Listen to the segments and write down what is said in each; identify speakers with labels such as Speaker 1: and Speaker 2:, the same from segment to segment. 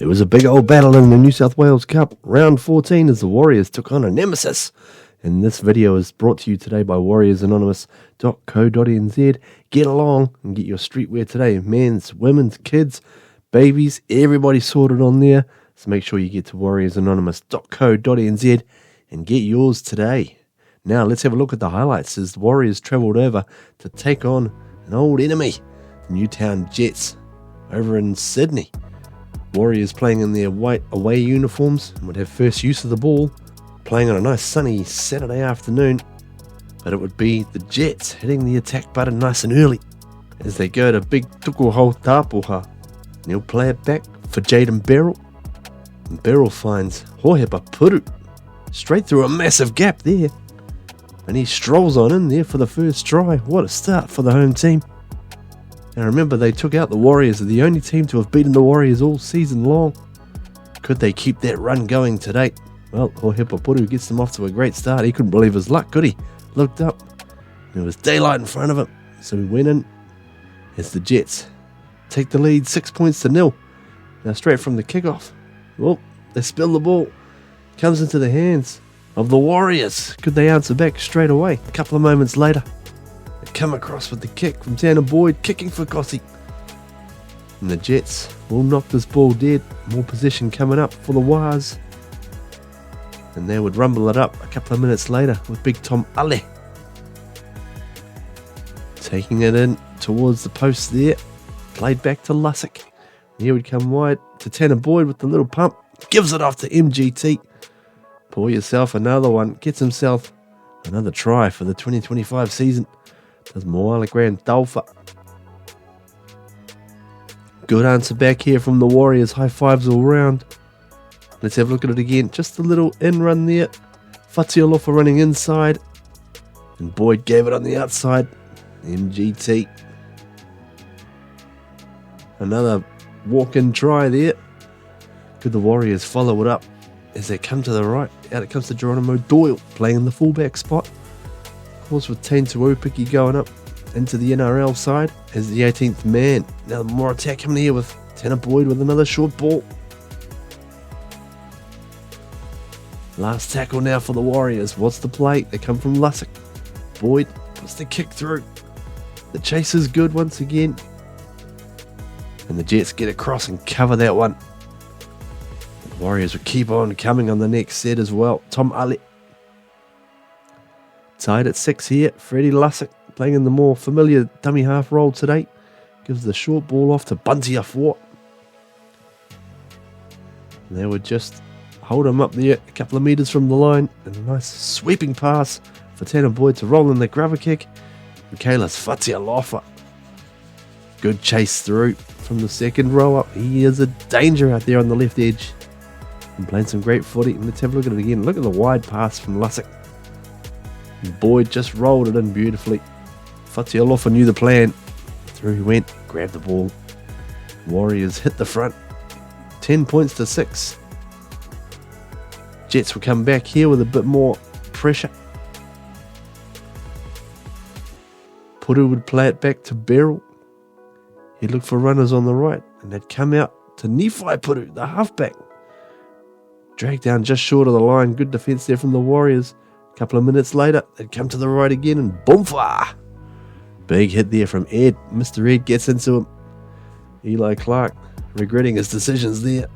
Speaker 1: It was a big old battle in the New South Wales Cup, round 14 as the Warriors took on a nemesis. And this video is brought to you today by warriorsanonymous.co.nz. Get along and get your streetwear today. Men's, women's, kids, babies, everybody sorted on there. So make sure you get to warriorsanonymous.co.nz and get yours today. Now let's have a look at the highlights as the Warriors travelled over to take on an old enemy, the Newtown Jets, over in Sydney. Warriors playing in their white away uniforms and would have first use of the ball, playing on a nice sunny Saturday afternoon, but it would be the Jets hitting the attack button nice and early as they go to big tukuhau tapuha. And he'll play it back for Jaden Beryl, and Beryl finds Hohepa Puru straight through a massive gap there, and he strolls on in there for the first try. What a start for the home team. Now remember, they took out the Warriors, the only team to have beaten the Warriors all season long. Could they keep that run going today? Well, Hohepa Puru gets them off to a great start. He couldn't believe his luck, could he? Looked up, there was daylight in front of him, so he went in as the Jets take the lead 6-0. Now straight from the kickoff, well, they spill the ball. Comes into the hands of the Warriors. Could they answer back straight away? A couple of moments later, they come across with the kick from Tanner Boyd, kicking for Kossi. And the Jets will knock this ball dead. More possession coming up for the Wars. And they would rumble it up a couple of minutes later with big Tom Ale taking it in towards the post there. Played back to Lussick. He would come wide to Tanner Boyd with the little pump. Gives it off to MGT. Pour yourself another one. Gets himself another try for the 2025 season. Does Moala Grand Dalfa. Good answer back here from the Warriors. High fives all round. Let's have a look at it again. Just a little in run there. Fatialofa running inside. And Boyd gave it on the outside. MGT. Another walk-in try there. Could the Warriors follow it up as they come to the right? Out it comes to Geronimo Doyle playing in the fullback spot. Of course, with Tain Tuopiki going up into the NRL side as the 18th man. Now more attack coming here with Tanner Boyd with another short ball. Last tackle now for the Warriors. What's the play? They come from Lussick. Boyd puts the kick through. The chase is good once again. And the Jets get across and cover that one. The Warriors will keep on coming on the next set as well. Tom Ali. Tied at 6 here. Freddie Lussick playing in the more familiar dummy half role today. Gives the short ball off to Bunty Afua. And they would just hold him up there a couple of metres from the line. And a nice sweeping pass for Tanner Boyd to roll in the grubber kick. Michaelis Fatialofa. Good chase through from the second row up. He is a danger out there on the left edge. And playing some great footy. And let's have a look at it again. Look at the wide pass from Lussick. And Boyd just rolled it in beautifully. Fatialofa knew the plan. Through he went, grabbed the ball. Warriors hit the front. 10 points to 6. Jets will come back here with a bit more pressure. Puru would play it back to Beryl. He'd look for runners on the right, and they'd come out to Nephi Puru, the halfback. Dragged down just short of the line. Good defence there from the Warriors. A couple of minutes later, they'd come to the right again, and boomfa! Big hit there from Ed. Mr. Ed gets into him. Eli Clark regretting his decisions there.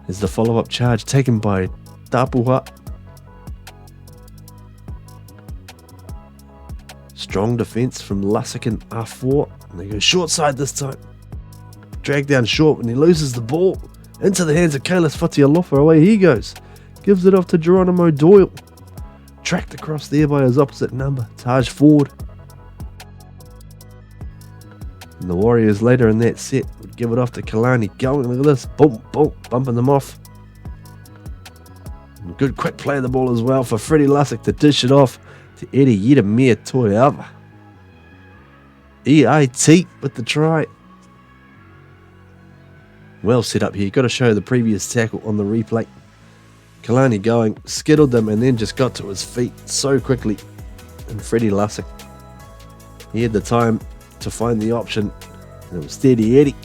Speaker 1: Is the follow-up charge taken by Tapuha. Strong defence from Lussick and R4. And they go short side this time. Dragged down short when he loses the ball. Into the hands of Kailis Fatialofa. Away he goes. Gives it off to Geronimo Doyle. Tracked across there by his opposite number, Taj Ford. And the Warriors later in that set would give it off to Kalani. Going, look at this. Boom, boom, bumping them off. And good quick play of the ball as well for Freddie Lussick to dish it off to Eddie Yedamir Toyava. EIT with the try. Well set up here. Got to show the previous tackle on the replay. Kalani going, skittled them and then just got to his feet so quickly. And Freddie Lussick, he had the time to find the option, and it was Steady Eddie.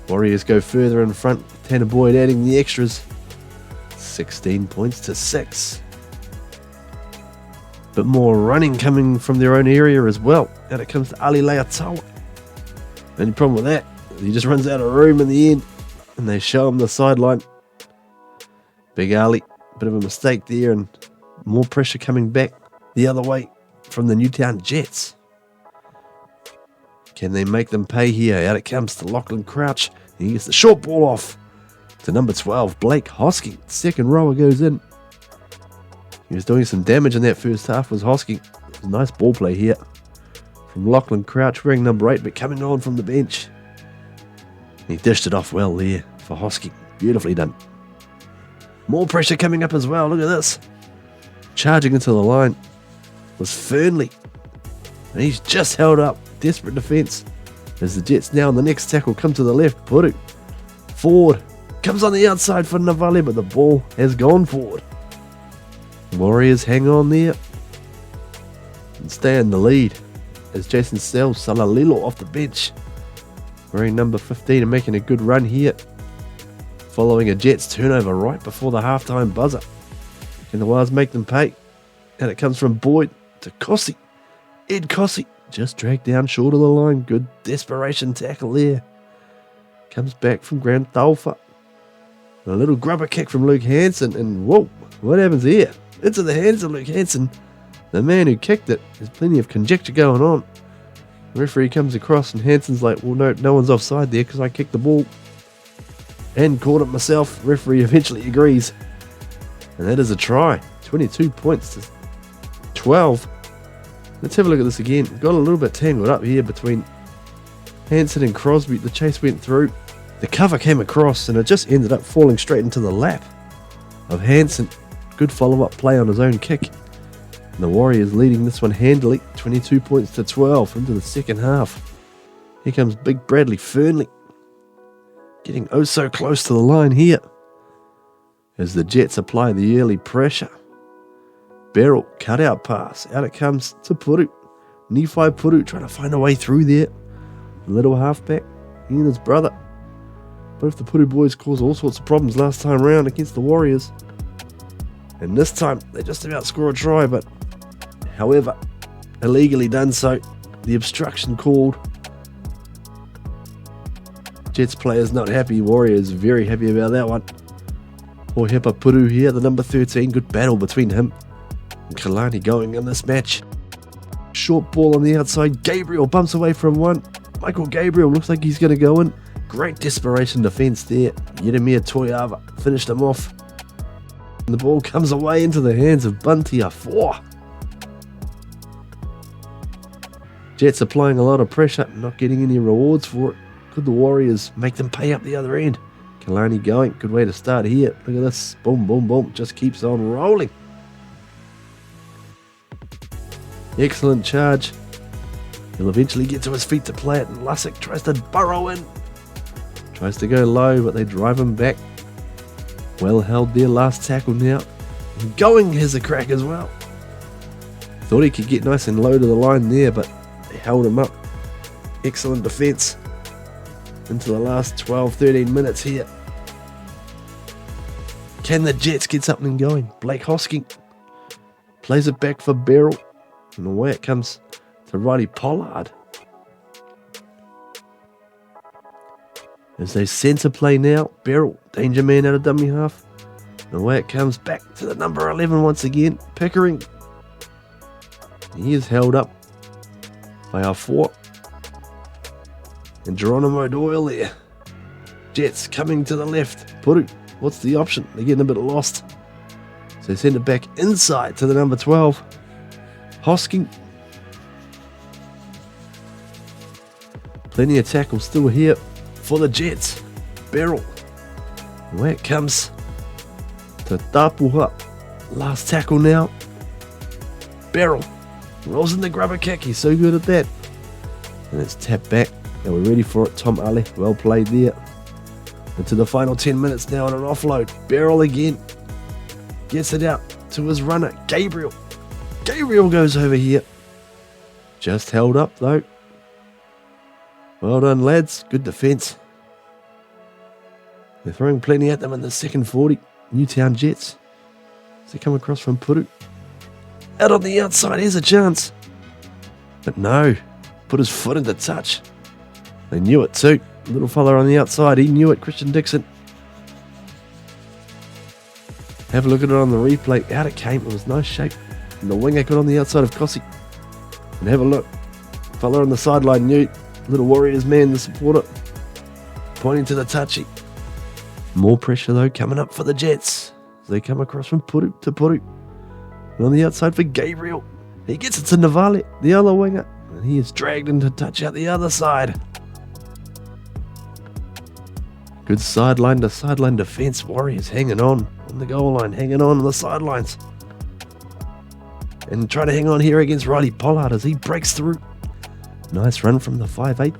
Speaker 1: Warriors go further in front. Tanner Boyd adding the extras. 16 points to 6. But more running coming from their own area as well. Out it comes to Ali Leatawa. Only problem with that, he just runs out of room in the end. And they show him the sideline. Big Ali, bit of a mistake there, and more pressure coming back the other way from the Newtown Jets. Can they make them pay here? Out it comes to Lachlan Crouch. He gets the short ball off to number 12, Blake Hosking. Second rower goes in. He was doing some damage in that first half, was Hosking. It was a nice ball play here from Lachlan Crouch, wearing number 8, but coming on from the bench. He dished it off well there for Hosking. Beautifully done. More pressure coming up as well. Look at this. Charging into the line was Fernley. And he's just held up. Desperate defence. As the Jets now on the next tackle come to the left. Puru forward. Comes on the outside for Navale, but the ball has gone forward. Warriors hang on there and stay in the lead as Jason Sells Salalilo off the bench, wearing number 15 and making a good run here, following a Jets turnover right before the halftime buzzer. Can the Wars make them pay? And it comes from Boyd to Kossi. Ed Kossi just dragged down short of the line. Good desperation tackle there. Comes back from Grant Taufa. A little grubber kick from Luke Hansen, and whoa, what happens here? Into the hands of Luke Hansen, the man who kicked it. There's plenty of conjecture going on. The referee comes across and Hansen's like, well, no one's offside there because I kicked the ball and caught it myself. Referee eventually agrees, and that is a try. 22 points to 12. Let's have a look at this again. Got a little bit tangled up here between Hansen and Crosby. The chase went through. The cover came across and it just ended up falling straight into the lap of Hansen. Good follow-up play on his own kick. And the Warriors leading this one handily. 22 points to 12 into the second half. Here comes big Bradley Fernley. Getting oh so close to the line here as the Jets apply the early pressure. Beryl, cut-out pass. Out it comes to Puru. Nephi Puru trying to find a way through there. Little halfback, he and his brother. Both the Puru boys caused all sorts of problems last time round against the Warriors. And this time, they just about score a try, but however, illegally done so. The obstruction called. Jets players not happy. Warriors very happy about that one. Hohepa Puru here, the number 13. Good battle between him and Kalani going in this match. Short ball on the outside. Gabriel bumps away from one. Michael Gabriel looks like he's going to go in. Great desperation defence there. Yeremia Toyava finished him off. And the ball comes away into the hands of Buntia 4. Jets applying a lot of pressure, not getting any rewards for it. Could the Warriors make them pay up the other end? Kalani going. Good way to start here. Look at this. Boom, boom, boom. Just keeps on rolling. Excellent charge. He'll eventually get to his feet to play it, and Lussick tries to burrow in. Tries to go low, but they drive him back. Well held there, last tackle now. And Going has a crack as well. Thought he could get nice and low to the line there, but they held him up. Excellent defence into the last 12-13 minutes here. Can the Jets get something going? Blake Hosking plays it back for Beryl, and away it comes to Roddy Pollard. As they centre play now, Beryl, danger man out of dummy half. And away it comes back to the number 11 once again, Pickering. He is held up by our 4. And Geronimo Doyle there. Jets coming to the left. Puru, what's the option? They're getting a bit lost. So they send it back inside to the number 12. Hosking. Plenty of tackles still here for the Jets. Beryl. Where it comes to Tapuha. Last tackle now. Beryl rolls in the grubber kick. He's so good at that. And it's tapped back. And we're ready for it. Tom Ali. Well played there. Into the final 10 minutes now on an offload. Beryl again. Gets it out to his runner. Gabriel. Gabriel goes over here. Just held up though. Well done, lads. Good defence. They're throwing plenty at them in the second 40. Newtown Jets. As they come across from Puru. Out on the outside, here's a chance. But no, put his foot into touch. They knew it too. Little fella on the outside, he knew it, Christian Dixon. Have a look at it on the replay. Out it came, it was nice shape. And the winger got on the outside of Kossi. And have a look. Fella on the sideline knew. Little Warriors man, the supporter. Pointing to the touchy. More pressure though coming up for the Jets. As they come across from Puru to Puru. And on the outside for Gabriel. He gets it to Navale, the other winger. And he is dragged into touch out the other side. Good sideline to sideline defence. Warriors hanging on the goal line, hanging on the sidelines. And trying to hang on here against Riley Pollard as he breaks through. Nice run from the 5'8".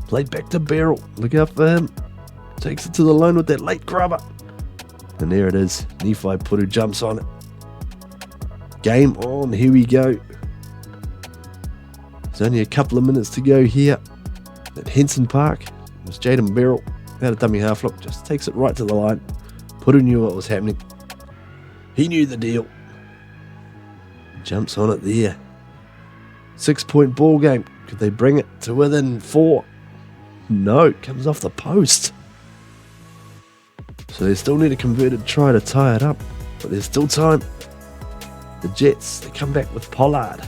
Speaker 1: Played back to Beryl. Look out for him. Takes it to the line with that late grubber. And there it is. Nephi Puru jumps on it. Game on. Here we go. There's only a couple of minutes to go here at Henson Park. It was Jaden Beryl. Out of dummy half look. Just takes it right to the line. Puru knew what was happening. He knew the deal. Jumps on it there. 6-point ball game. Could they bring it to within 4? No, it comes off the post. So they still need a converted try to tie it up. But there's still time. The Jets, they come back with Pollard.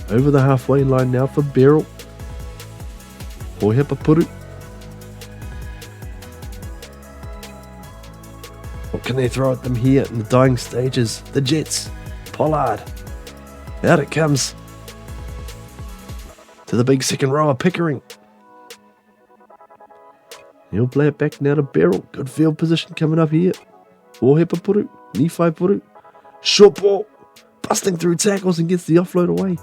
Speaker 1: Over the halfway line now for Beryl. Pohepa Puru. What can they throw at them here in the dying stages? The Jets. Pollard. Out it comes. To the big second rower, Pickering. He'll play it back now to Beryl. Good field position coming up here. Pohepa Puru. Nephi Puru. Short ball. Busting through tackles and gets the offload away.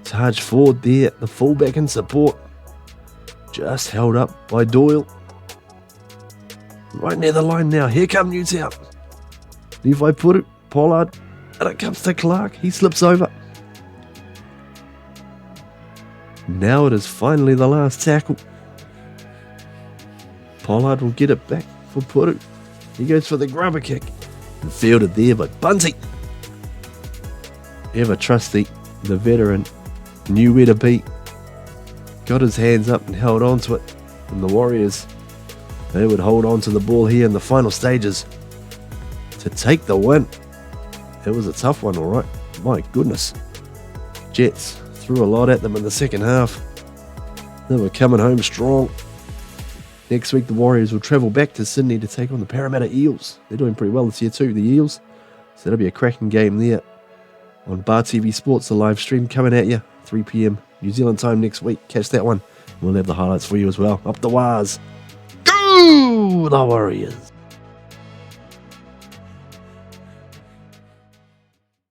Speaker 1: Charge forward there. The fullback in support. Just held up by Doyle. Right near the line now. Here come Newtown. Nephi Puru. Pollard. And it comes to Clark. He slips over. Now it is finally the last tackle. Pollard will get it back for Puru. He goes for the grubber kick. And fielded there by Bunty. Ever trusty, the veteran, knew where to be. Got his hands up and held on to it. And the Warriors, they would hold on to the ball here in the final stages to take the win. It was a tough one, alright. My goodness. Jets threw a lot at them in the second half. They were coming home strong. Next week, the Warriors will travel back to Sydney to take on the Parramatta Eels. They're doing pretty well this year too, the Eels. So that'll be a cracking game there. On Bar TV Sports, the live stream coming at you, 3 p.m. New Zealand time next week. Catch that one. We'll have the highlights for you as well. Up the Waz. Go, the Warriors.